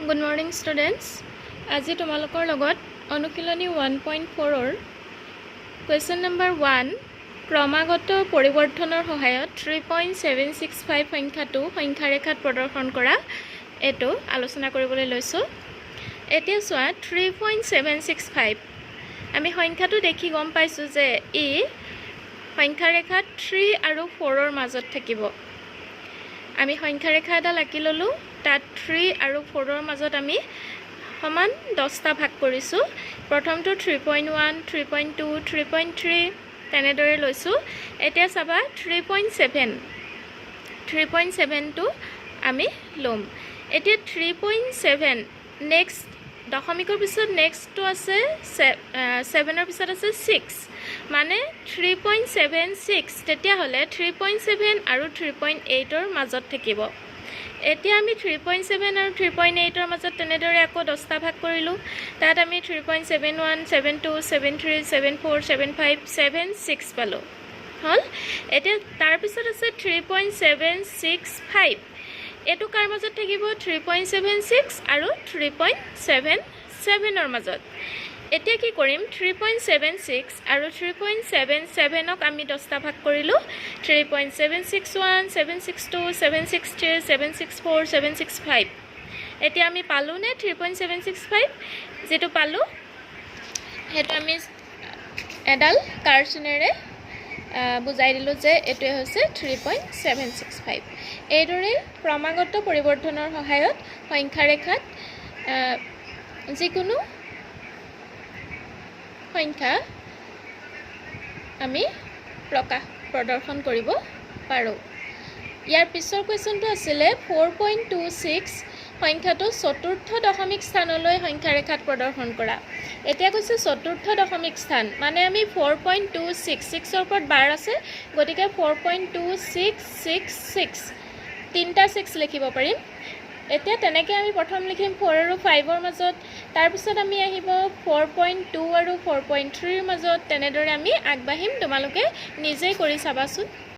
Good morning students. আজি তোমালোকৰ লগত অনুশীলনী 1.4 ৰ question number 1 ক্ৰমাগত পৰিৱৰ্তনৰ সহায়ত 3.765 সংখ্যাটো সংখ্যা ৰেখাত প্ৰদৰ্শন কৰা এটো আলোচনা কৰিবলৈ লৈছো। এতিয়া চোৱা 3.765 আমি সংখ্যাটো দেখি গম পাইছো যে ই সংখ্যা ৰেখাত 3 আৰু 4 ৰ মাজত থাকিব। আমি সংখ্যা ৰেখা এটা আঁকি ললো তাত 3 আৰু 4 ৰ মাজত আমি সমান 10টা ভাগ কৰিছো। প্ৰথমটো 3.1 3.2 3.3 তেনেদৰে লৈছো। এতিয়া চাবা 3.7 টো আমি লম। এতিয়া 3.7 নেক্সট দশমিকৰ পিছত নেক্সটটো আছে 7 ৰ পিছত আছে 6 মানে 3.76 তেতিয়া হলে 3.7 আৰু 3.8 ৰ মাজত থাকিব। এতিয়া আমি 3.7 আৰু 3.8 ৰ মাজত তেনেদৰে আকৌ 10টা ভাগ কৰিলো। তাত আমি 3.71 72 73 74 75 76 পালো হল। এতিয়া তাৰ পিছত আছে 3.765 এটো কাৰ মাজত থাকিব 3.76 আৰু 3.77 ৰ মাজত। এতিয়া কি কৰিম 3.76 আৰু 3.77 ক আমি 10টা ভাগ কৰিলো 3.761 762 763 764 765 এতিয়া আমি পালো নে 3.765 যেটো পালো হেতু আমি এডাল কাৰ্চনেৰে বুজাই দিলো যে এটো হৈছে 3.765 এইদৰে ক্ৰমাগত পৰিৱৰ্তনৰ সহায়ত সংখ্যা ৰেখাত যিকোনো সংখ্যা আমি প্ৰদৰ্শন কৰিব পাৰো। ইয়াৰ পিছৰ কোৱেশ্চনটো আছিল 4.26 সংখ্যাটো চতুৰ্থ দশমিক স্থানলৈ সংখ্যা ৰেখাত প্ৰদৰ্শন কৰা। এতিয়া কৈছে চতুৰ্থ দশমিক স্থান মানে আমি 4.26 6 ৰ ওপৰত বাৰ আছে গতিকে 4.2666 তিনটা 6 লিখিব পাৰিম। এতিয়া তেনেকৈ আমি প্ৰথম লিখিম 4 আৰু 5 ৰ মাজত তাৰ পিছত আমি আহিব 4.2 আৰু 4.3 ৰ মাজত তেনেদৰে আমি আগবাঢ়িম। তোমালোকে নিজেই কৰি চাবাচোন।